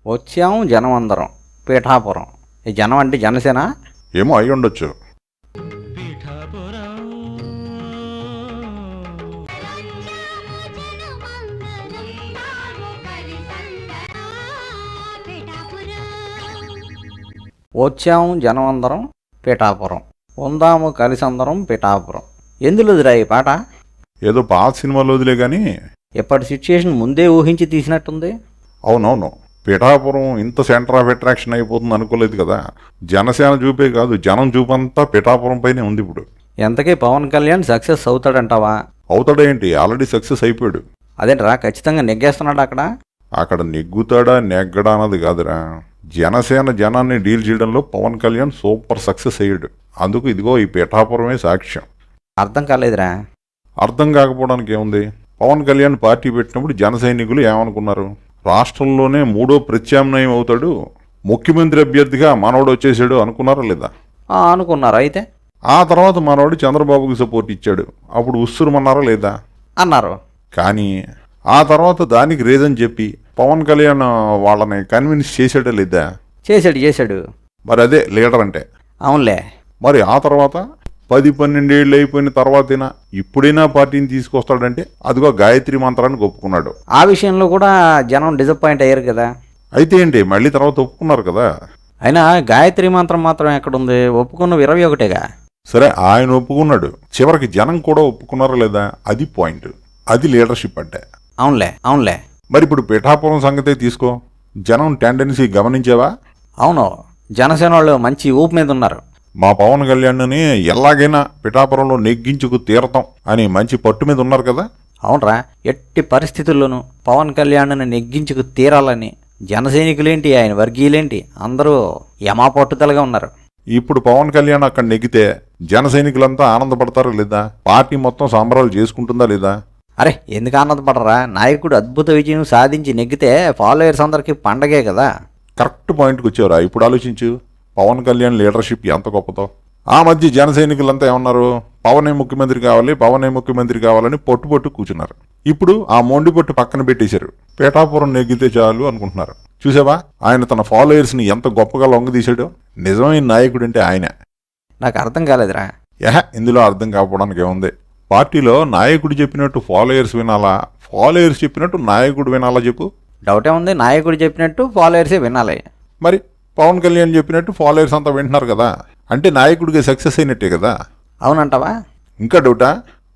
వచ్చాం జనం అందరం పీఠాపురం. ఈ జనం అంటే జనసేన ఏమో అయి ఉండొచ్చు. వచ్చాం జనం అందరం పీఠాపురం, ఉందాము కలిసి అందరం పీఠాపురం. ఎందులోదిరా ఈ పాట? ఏదో పాత సినిమాలో వదిలే కానీ ఎప్పటి సిచ్యుయేషన్ ముందే ఊహించి తీసినట్టుంది. అవునవును, పిఠాపురం ఇంత సెంటర్ ఆఫ్ అట్రాక్షన్ అయిపోతుంది అనుకోలేదు కదా. జనసేన చూపే కాదు, జనం చూపంతా పిఠాపురం పైనే ఉంది ఇప్పుడు. ఎంతకీ పవన్ కళ్యాణ్ సక్సెస్ అవుతాడంటావా? అవుతాడేంటి, ఆల్రెడీ సక్సెస్ అయిపోయాడు. అదేంట్రా, ఖచ్చితంగా నెగ్గేస్తున్నాడు అక్కడ? అక్కడ నెగ్గుతాడా నెగ్గడా అన్నది కాదురా, జనసేన జనాన్ని డీల్ చేయడంలో పవన్ కళ్యాణ్ సూపర్ సక్సెస్ అయ్యాడు. అందుకు ఇదిగో ఈ పిఠాపురమే సాక్ష్యం. అర్థం కాలేదురా. అర్థం కాకపోవడానికి ఏముంది, పవన్ కళ్యాణ్ పార్టీ పెట్టినప్పుడు జన సైనికులు ఏమనుకున్నారు, రాష్ట్రంలోనే 3వ ప్రత్యామ్నాయం అవుతాడు, ముఖ్యమంత్రి అభ్యర్థిగా మనోడు వచ్చేసాడు అనుకున్నారా లేదా? అనుకున్నారు. అయితే ఆ తర్వాత మనోడు చంద్రబాబుకి సపోర్ట్ ఇచ్చాడు, అప్పుడు ఉస్సురుమన్నారా లేదా? అన్నారు. కానీ ఆ తర్వాత దానికి రీజన్ చెప్పి పవన్ కళ్యాణ్ వాళ్ళని కన్విన్స్ చేసాడా లేదా? చేశాడు. మరి అదే లీడర్ అంటే. అవునులే. మరి ఆ తర్వాత 10-12 ఏళ్ళు అయిపోయిన తర్వాతైనా ఇప్పుడైనా పార్టీని తీసుకొస్తాడంటే అదిగో గాయత్రి మంత్రాన్ని ఒప్పుకున్నాడు. ఆ విషయంలో కూడా జనం డిసప్పాయింట్ అయ్యారు కదా. అయితే ఏంటి, మళ్ళీ తర్వాత ఒప్పుకున్నారు కదా. అయినా గాయత్రి మంత్రం మాత్రం ఎక్కడుంది? ఒప్పుకున్న 21గా. సరే, ఆయన ఒప్పుకున్నాడు, చివరికి జనం కూడా ఒప్పుకున్నారా లేదా? అది పాయింట్, అది లీడర్షిప్ అంటే. అవునులే. మరి ఇప్పుడు పిఠాపురం సంగతే తీసుకో, జనం టెండెన్సీ గమనించావా? అవును, జనసేన వాళ్ళు మంచి ఊపు మీద ఉన్నారు. మా పవన్ కళ్యాణ్ని ఎలాగైనా పిఠాపురంలో నెగ్గించుకు తీరతాం అని మంచి పట్టు మీద ఉన్నారు కదా. అవునరా, ఎట్టి పరిస్థితుల్లోనూ పవన్ కళ్యాణ్ని నెగ్గించుకు తీరాలని జనసైనికులేంటి, ఆయన వర్గీయులేంటి, అందరూ యమా పట్టుదలగా ఉన్నారు. ఇప్పుడు పవన్ కళ్యాణ్ అక్కడ నెగ్గితే జన సైనికులంతా ఆనందపడతారా లేదా? పార్టీ మొత్తం సంబరాలు చేసుకుంటుందా లేదా? అరే, ఎందుకు ఆనందపడరా? నాయకుడు అద్భుత విజయం సాధించి నెగ్గితే ఫాలోయర్స్ అందరికీ పండగే కదా. కరెక్ట్ పాయింట్కి వచ్చారా. ఇప్పుడు ఆలోచించు, పవన్ కళ్యాణ్ లీడర్షిప్ ఎంత గొప్పతో. ఆ మధ్య జన సైనికులంతా ఏమన్నారు, పవనే ముఖ్యమంత్రి కావాలని పొట్టు కూర్చున్నారు. ఇప్పుడు ఆ మొండి పొట్టు పక్కన పెట్టేశారు, పిఠాపురం నెగ్గితే చాలు అనుకుంటున్నారు. చూసావా, ఆయన తన ఫాలోయర్స్ని ఎంత గొప్పగా లొంగదీశాడో. నిజమైన నాయకుడు అంటే ఆయనే. నాకు అర్థం కాలేదురా. ఇందులో అర్థం కాకపోవడానికి ఏముంది, పార్టీలో నాయకుడు చెప్పినట్టు ఫాలోయర్స్ వినాలా, ఫాలోయర్స్ చెప్పినట్టు నాయకుడు వినాలా చెప్పు? డౌటే ఉంది, నాయకుడు చెప్పినట్టు ఫాలోయర్సే వినాలి. మరి పవన్ కళ్యాణ్ చెప్పినట్టు ఫాలోయర్స్ అంతా వింటున్నారు కదా, అంటే నాయకుడిగా సక్సెస్ అయినట్టే కదా. అవునంటావా? ఇంకా డౌటా?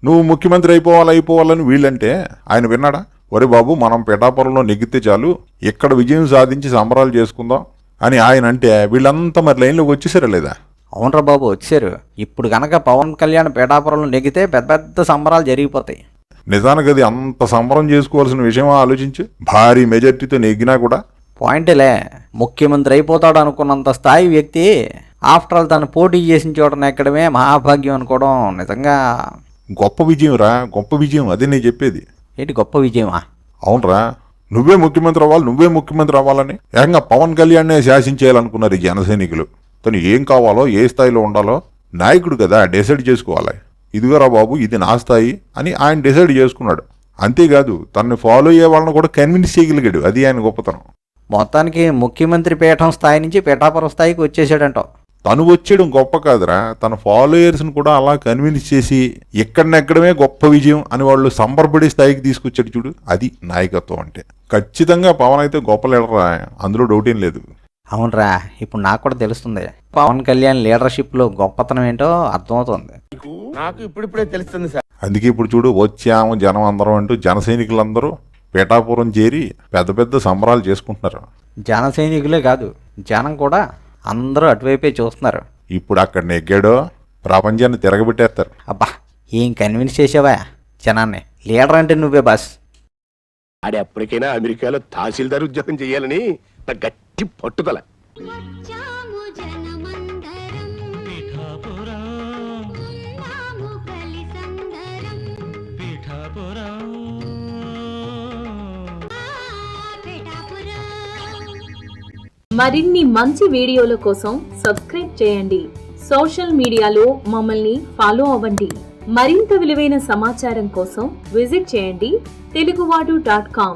నువ్వు ముఖ్యమంత్రి అయిపోవాలని వీళ్ళంటే ఆయన విన్నాడా? ఒరే బాబు, మనం పిఠాపురంలో నెగ్గితే చాలు, ఇక్కడ విజయం సాధించి సంబరాలు చేసుకుందాం అని ఆయన అంటే వీళ్ళంతా మరి లైన్లోకి వచ్చేసారా లేదా? అవునరా బాబు, వచ్చారు. ఇప్పుడు కనుక పవన్ కళ్యాణ్ పిఠాపురంలో నెగ్గితే పెద్ద సంబరాలు జరిగిపోతాయి. నిజానికి అది అంత సంబరం చేసుకోవాల్సిన విషయమా? ఆలోచించు, భారీ మెజార్టీతో నెగ్గినా కూడా. పాయింటేలే, ముఖ్యమంత్రి అయిపోతాడు అనుకున్నంత స్థాయి వ్యక్తి ఆఫ్టర్ ఆల్ తను పోటీ చేసిన చోట ఎక్కడమే మహాభాగ్యం అనుకోవడం నిజంగా గొప్ప విజయం రా, గొప్ప విజయం. అదే నేను చెప్పేది. ఏంటి గొప్ప విజయమా? అవునరా, నువ్వే ముఖ్యమంత్రి అవ్వాలని ఏకంగా పవన్ కళ్యాణ్నే శాసించేయాలనుకున్నారు ఈ జన సైనికులు. తను ఏం కావాలో, ఏ స్థాయిలో ఉండాలో నాయకుడు కదా డిసైడ్ చేసుకోవాలి. ఇదిగోరా బాబు, ఇది నా స్థాయి అని ఆయన డిసైడ్ చేసుకున్నాడు. అంతేకాదు, తనని ఫాలో అయ్యే వాళ్ళని కూడా కన్విన్స్ చేయగలిగాడు. అది ఆయన గొప్పతనం. మొత్తానికి ముఖ్యమంత్రి పీఠం స్థాయి నుంచి పిఠాపురం స్థాయికి వచ్చేసాడంటావు. తను వచ్చేయడం గొప్ప కాదురా, తన ఫాలోయర్స్ని కూడా అలా కన్విన్స్ చేసి ఎక్కడెక్కడమే గొప్ప విజయం అని వాళ్ళు సంబరపడే స్థాయికి తీసుకొచ్చాడు చూడు. అది నాయకత్వం అంటే. ఖచ్చితంగా పవన్ అయితే గొప్ప లీడరా, అందులో డౌట్ ఏం లేదు. అవునరా, ఇప్పుడు నాకు కూడా తెలుస్తుంది పవన్ కళ్యాణ్ లీడర్షిప్లో గొప్పతనం ఏంటో అర్థమవుతుంది. నాకు ఇప్పుడిప్పుడే తెలుస్తుంది సార్. అందుకే ఇప్పుడు చూడు, వచ్చాము జనం అందరం అంటూ జన సైనికులందరూ పిఠాపురం చేరి పెద్ద సంబరాలు చేసుకుంటున్నారు. జన సైనికులే కాదు, జనం కూడా అందరూ అటువైపే చూస్తున్నారు. ఇప్పుడు అక్కడ నెగ్గాడో ప్రపంచాన్ని తిరగబెట్టేస్తారు. అబ్బా, ఏం కన్విన్స్ చేసావా జనాన్ని? లీడర్ అంటే నువ్వే బాస్. ఆడే అప్పటికైనా అమెరికాలో తహసీల్దార్ ఉద్యోగం చేయాలని నా గట్టి పట్టుదల. మరిన్ని మంచి వీడియోల కోసం సబ్స్క్రైబ్ చేయండి. సోషల్ మీడియాలో మమ్మల్ని ఫాలో అవ్వండి. మరింత విలువైన సమాచారం కోసం విజిట్ చేయండి తెలుగువాడు.com.